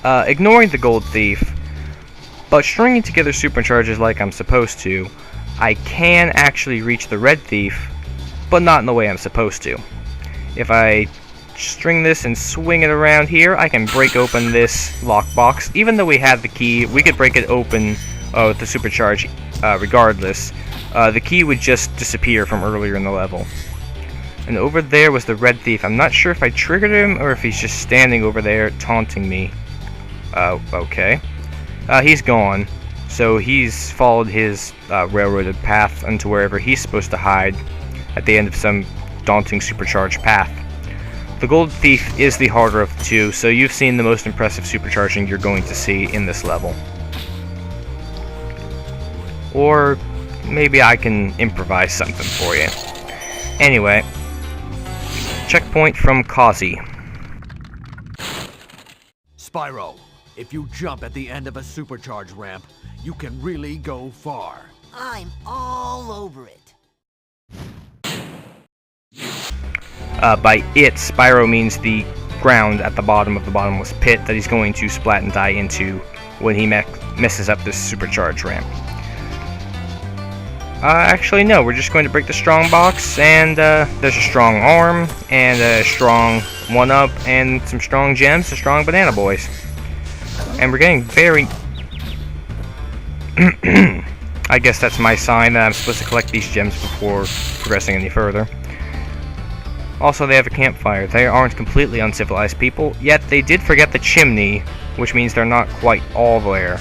ignoring the gold thief, but stringing together supercharges like I'm supposed to, I can actually reach the red thief, but not in the way I'm supposed to. If I string this and swing it around here, I can break open this lockbox. Even though we have the key, we could break it open with the supercharge regardless. The key would just disappear from earlier in the level. And over there was the red thief. I'm not sure if I triggered him or if he's just standing over there taunting me. Okay. He's gone. So he's followed his railroaded path into wherever he's supposed to hide at the end of some daunting supercharged path. The gold thief is the harder of the two, so you've seen the most impressive supercharging you're going to see in this level. Or maybe I can improvise something for you. Anyway, checkpoint from Kazi. Spyro, if you jump at the end of a supercharge ramp, you can really go far. I'm all over it. By it, Spyro means the ground at the bottom of the bottomless pit that he's going to splat and die into when he messes up this supercharge ramp. Actually no, we're just going to break the strong box, and there's a strong arm, and a strong 1-up, and some strong gems, some strong banana boys. And we're getting very... I guess that's my sign that I'm supposed to collect these gems before progressing any further. Also, they have a campfire. They aren't completely uncivilized people, yet they did forget the chimney, which means they're not quite all there.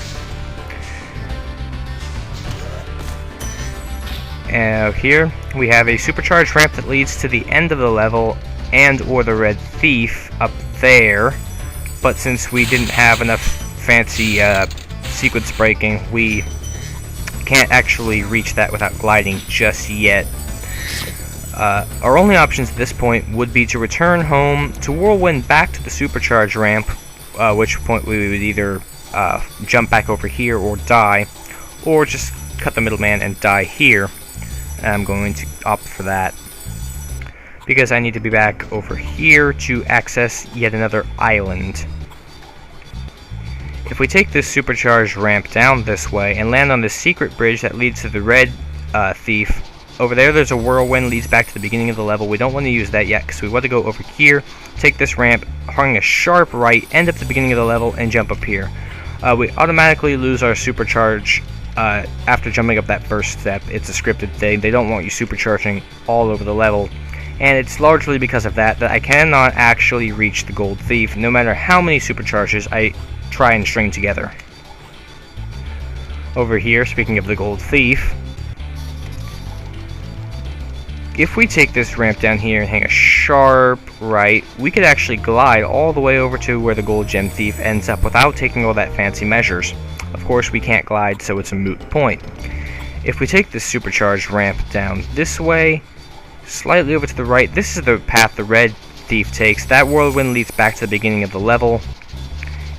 Here, we have a supercharged ramp that leads to the end of the level, and or the red thief up there, but since we didn't have enough fancy sequence breaking, we can't actually reach that without gliding just yet. Our only options at this point would be to return home, to whirlwind back to the supercharge ramp, which point we would either jump back over here or die, or just cut the middleman and die here. And I'm going to opt for that, because I need to be back over here to access yet another island. If we take this supercharged ramp down this way and land on the secret bridge that leads to the red thief, over there's a whirlwind leads back to the beginning of the level. We don't want to use that yet, because we want to go over here, take this ramp, hung a sharp right, end up at the beginning of the level, and jump up here. We automatically lose our supercharge after jumping up that first step. It's a scripted thing. They don't want you supercharging all over the level, and it's largely because of that I cannot actually reach the gold thief, no matter how many supercharges I try and string together. Over here, speaking of the gold thief, if we take this ramp down here and hang a sharp right, we could actually glide all the way over to where the gold gem thief ends up without taking all that fancy measures. Of course, we can't glide, so it's a moot point. If we take this supercharged ramp down this way, slightly over to the right, this is the path the red thief takes. That whirlwind leads back to the beginning of the level.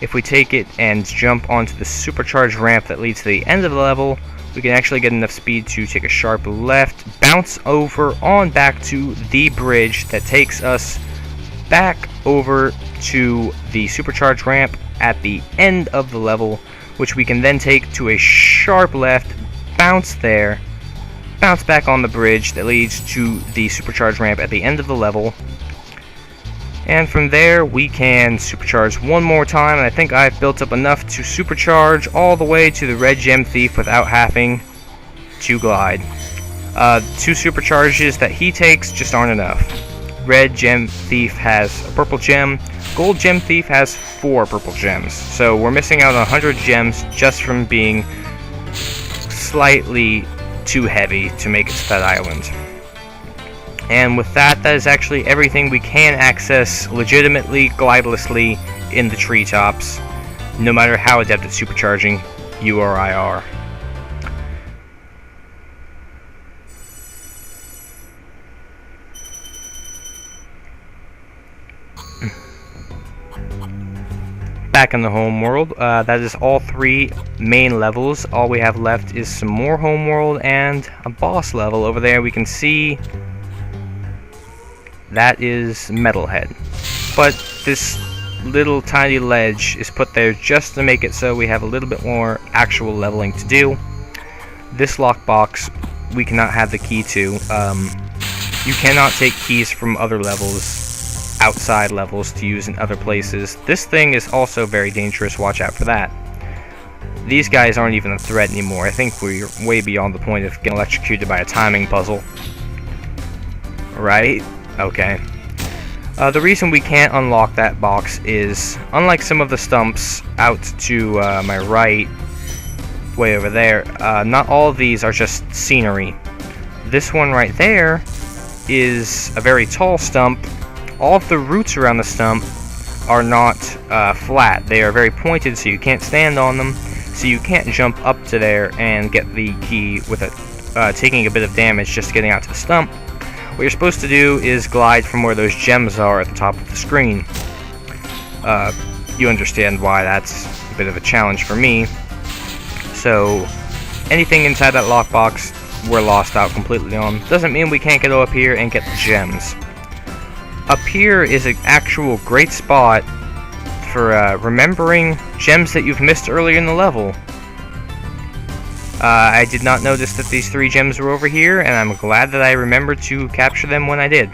If we take it and jump onto the supercharged ramp that leads to the end of the level, we can actually get enough speed to take a sharp left, bounce over on back to the bridge that takes us back over to the supercharged ramp at the end of the level, which we can then take to a sharp left, bounce there, bounce back on the bridge that leads to the supercharged ramp at the end of the level. And from there, we can supercharge one more time, and I think I've built up enough to supercharge all the way to the red gem thief without having to glide. 2 supercharges that he takes just aren't enough. Red gem thief has a purple gem, gold gem thief has 4 purple gems. So we're missing out on 100 gems just from being slightly too heavy to make it to that island. And with that, that is actually everything we can access legitimately, glidelessly in the treetops, no matter how adept at supercharging you or I are. Back in the home world, that is all 3 main levels. All we have left is some more home world and a boss level. Over there we can see that is Metalhead. But this little tiny ledge is put there just to make it so we have a little bit more actual leveling to do. This lockbox we cannot have the key to. You cannot take keys from other levels, outside levels, to use in other places. This thing is also very dangerous, watch out for that. These guys aren't even a threat anymore. I think we're way beyond the point of getting electrocuted by a timing puzzle. Right? Okay. The reason we can't unlock that box is, unlike some of the stumps out to my right, way over there, not all of these are just scenery. This one right there is a very tall stump. All of the roots around the stump are not flat. They are very pointed, so you can't stand on them, so you can't jump up to there and get the key with it, taking a bit of damage just getting out to the stump. What you're supposed to do is glide from where those gems are at the top of the screen. You understand why that's a bit of a challenge for me. So anything inside that lockbox we're lost out completely on. Doesn't mean we can't get up here and get the gems. Up here is an actual great spot for remembering gems that you've missed earlier in the level. I did not notice that these 3 gems were over here, and I'm glad that I remembered to capture them when I did.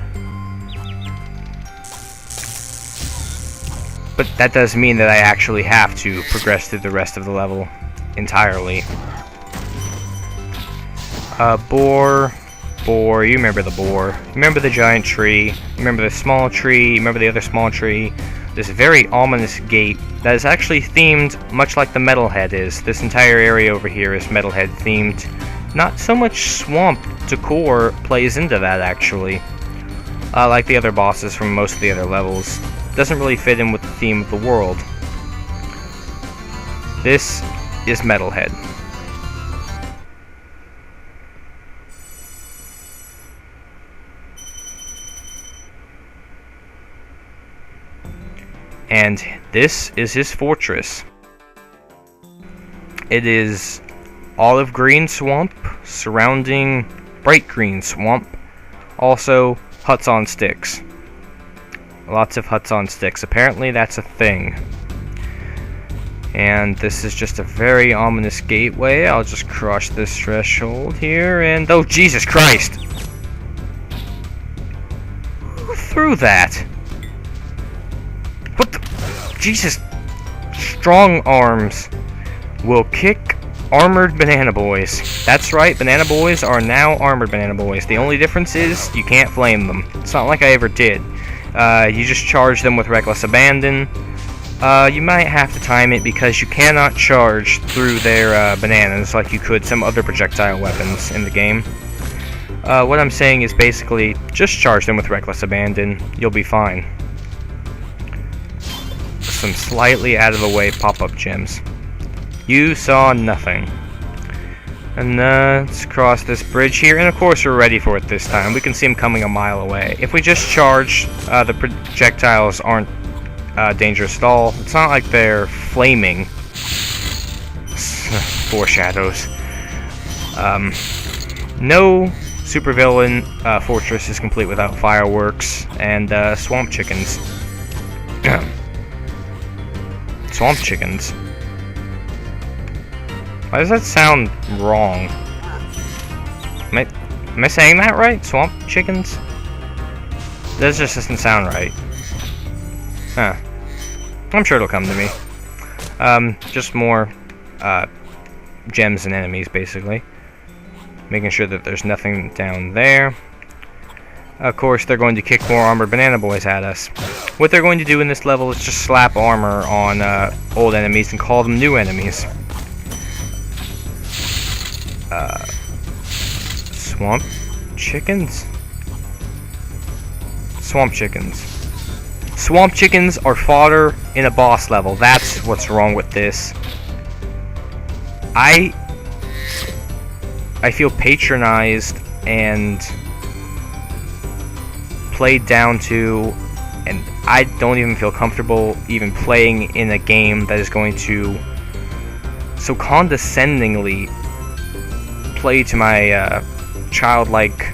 But that does mean that I actually have to progress through the rest of the level entirely. Boar, you remember the boar. You remember the giant tree. You remember the small tree. You remember the other small tree. This very ominous gate that is actually themed much like the Metalhead is. This entire area over here is Metalhead themed. Not so much swamp decor plays into that actually. Like the other bosses from most of the other levels. Doesn't really fit in with the theme of the world. This is Metalhead. And this is his fortress. It is olive green swamp surrounding bright green swamp. Also, huts on sticks. Lots of huts on sticks. Apparently that's a thing. And this is just a very ominous gateway. I'll just cross this threshold here and... oh, Jesus Christ! Who threw that? What the... Jesus... Strong arms will kick armored banana boys. That's right, banana boys are now armored banana boys. The only difference is you can't flame them. It's not like I ever did. You just charge them with reckless abandon. You might have to time it because you cannot charge through their bananas like you could some other projectile weapons in the game. What I'm saying is basically just charge them with reckless abandon. You'll be fine. Some slightly out of the way pop-up gems. You saw nothing. And let's cross this bridge here, and of course we're ready for it this time. We can see them coming a mile away. If we just charge, the projectiles aren't dangerous at all. It's not like they're flaming. Foreshadows. No supervillain fortress is complete without fireworks and swamp chickens. Swamp chickens. Why does that sound wrong? Am I saying that right? Swamp chickens? That just doesn't sound right. Huh. I'm sure it'll come to me. Just more gems and enemies, basically. Making sure that there's nothing down there. Of course, they're going to kick more armored banana boys at us. What they're going to do in this level is just slap armor on old enemies and call them new enemies. Swamp chickens? Swamp chickens. Swamp chickens are fodder in a boss level. That's what's wrong with this. I feel patronized and played down to, and I don't even feel comfortable even playing in a game that is going to so condescendingly play to my childlike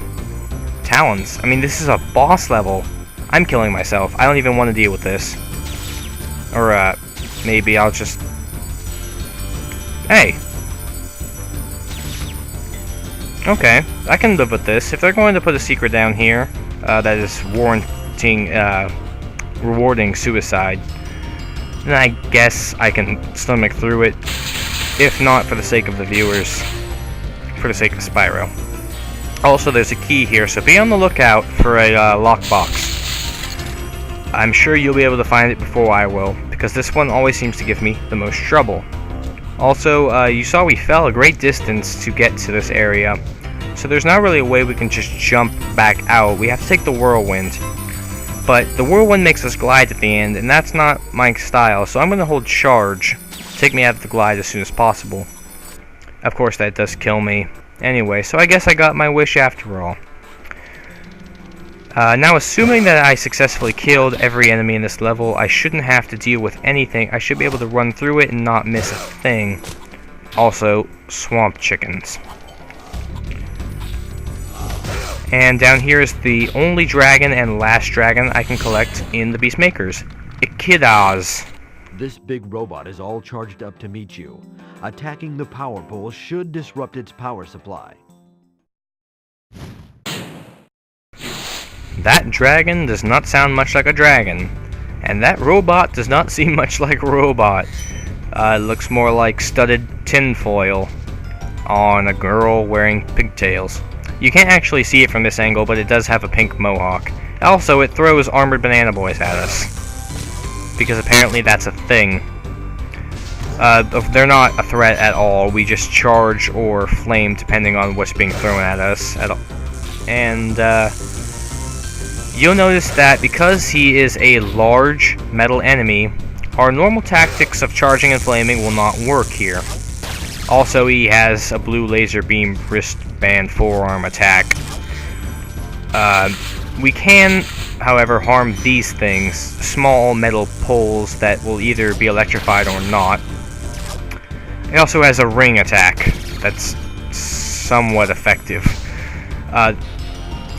talents. I mean, this is a boss level. I'm killing myself. I don't even want to deal with this. Or, maybe I'll just... Hey! Okay, I can live with this. If they're going to put a secret down here, that is warranting, rewarding suicide, then I guess I can stomach through it. If not, for the sake of the viewers, for the sake of Spyro. Also, there's a key here, so be on the lookout for a lockbox. I'm sure you'll be able to find it before I will, because this one always seems to give me the most trouble. Also, you saw we fell a great distance to get to this area, so there's not really a way we can just jump back out. We have to take the whirlwind. But the whirlwind makes us glide at the end, and that's not my style, so I'm going to hold charge to take me out of the glide as soon as possible. Of course, that does kill me. Anyway, so I guess I got my wish after all. Now, assuming that I successfully killed every enemy in this level, I shouldn't have to deal with anything. I should be able to run through it and not miss a thing. Also, swamp chickens. And down here is the only dragon and last dragon I can collect in the Beast Makers, Echidnas. This big robot is all charged up to meet you. Attacking the power pole should disrupt its power supply. That dragon does not sound much like a dragon, and that robot does not seem much like a robot. It looks more like studded tinfoil on a girl wearing pigtails. You can't actually see it from this angle, but it does have a pink mohawk. Also, it throws armored banana boys at us, because apparently that's a thing. They're not a threat at all. We just charge or flame depending on what's being thrown at us. And you'll notice that because he is a large metal enemy, our normal tactics of charging and flaming will not work here. Also, he has a blue laser beam wristband forearm attack. We can, however, harm these things, small metal poles that will either be electrified or not. He also has a ring attack that's somewhat effective.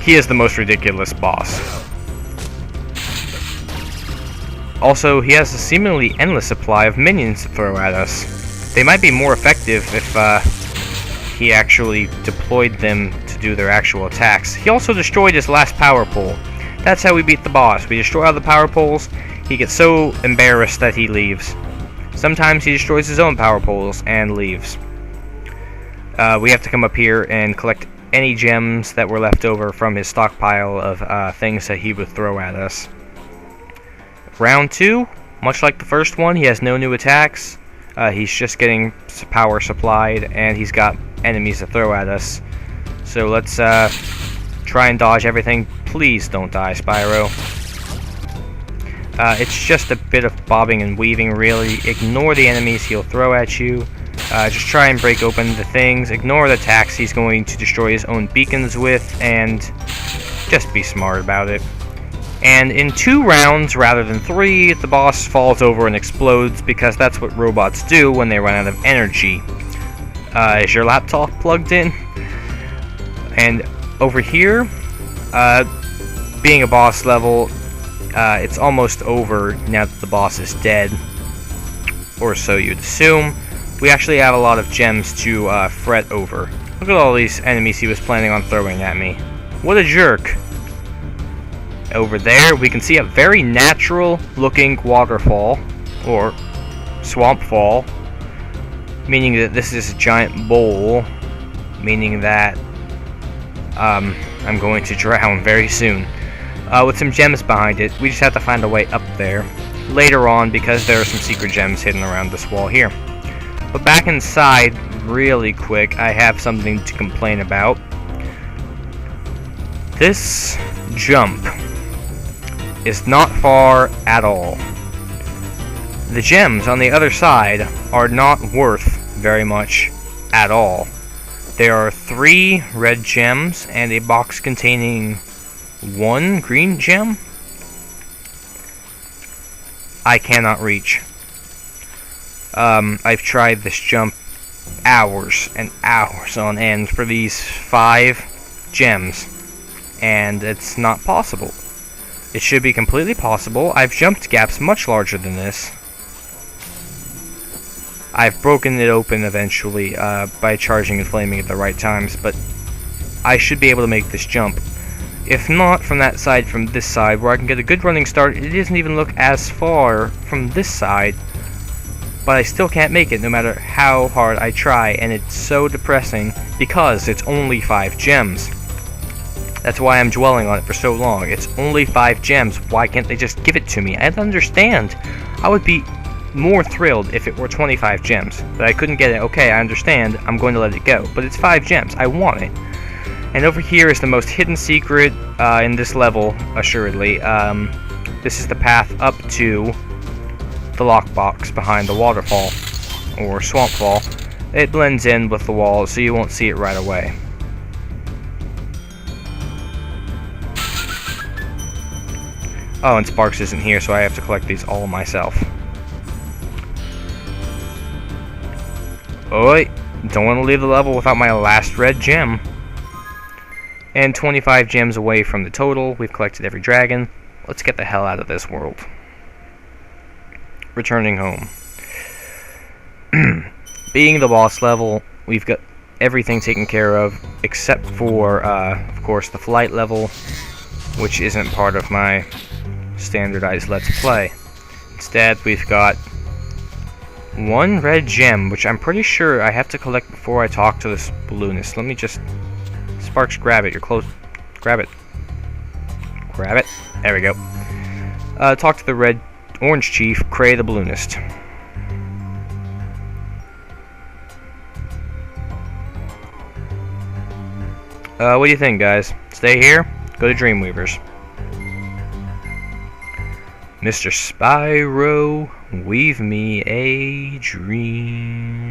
He is the most ridiculous boss. Also, he has a seemingly endless supply of minions to throw at us. They might be more effective if he actually deployed them to do their actual attacks. He also destroyed his last power pole. That's how we beat the boss. We destroy all the power poles. He gets so embarrassed that he leaves. Sometimes he destroys his own power poles and leaves. We have to come up here and collect any gems that were left over from his stockpile of things that he would throw at us. Round 2, much like the first one, he has no new attacks. He's just getting power supplied, and he's got enemies to throw at us. So let's try and dodge everything. Please don't die, Spyro. It's just a bit of bobbing and weaving, really. Ignore the enemies he'll throw at you. Just try and break open the things. Ignore the attacks he's going to destroy his own beacons with, and just be smart about it. And in 2 rounds, rather than 3, the boss falls over and explodes, because that's what robots do when they run out of energy. Is your laptop plugged in? And over here, being a boss level, it's almost over now that the boss is dead. Or so you'd assume. We actually have a lot of gems to fret over. Look at all these enemies he was planning on throwing at me. What a jerk. Over there, we can see a very natural looking waterfall, or swamp fall, meaning that this is a giant bowl, meaning that I'm going to drown very soon. With some gems behind it, we just have to find a way up there later on, because there are some secret gems hidden around this wall here. But back inside, really quick, I have something to complain about. This jump is not far at all. The gems on the other side are not worth very much at all. There are 3 red gems and a box containing 1 green gem. I cannot reach. I've tried this jump hours and hours on end for these 5 gems, and it's not possible. It should be completely possible. I've jumped gaps much larger than this. I've broken it open eventually by charging and flaming at the right times, but I should be able to make this jump. If not from that side, from this side, where I can get a good running start. It doesn't even look as far from this side, but I still can't make it no matter how hard I try, and it's so depressing because it's only 5 gems. That's why I'm dwelling on it for so long. It's only 5 gems. Why can't they just give it to me? I don't understand. I would be more thrilled if it were 25 gems, but I couldn't get it. Okay, I understand. I'm going to let it go, but it's 5 gems. I want it. And over here is the most hidden secret in this level, assuredly. This is the path up to the lockbox behind the waterfall, or swamp fall. It blends in with the wall, so you won't see it right away. Oh, and Sparks isn't here, so I have to collect these all myself. Oh, wait. Don't want to leave the level without my last red gem. And 25 gems away from the total. We've collected every dragon. Let's get the hell out of this world. Returning home. Being the boss level, we've got everything taken care of, except for, of course, the flight level, which isn't part of my standardized Let's Play. Instead, we've got 1 red gem, which I'm pretty sure I have to collect before I talk to this balloonist. Let me just... Sparks, grab it. You're close. Grab it. Grab it. There we go. Talk to the orange chief, Cray the balloonist. What do you think, guys? Stay here? Go to Dreamweavers. Mr. Spyro, weave me a dream.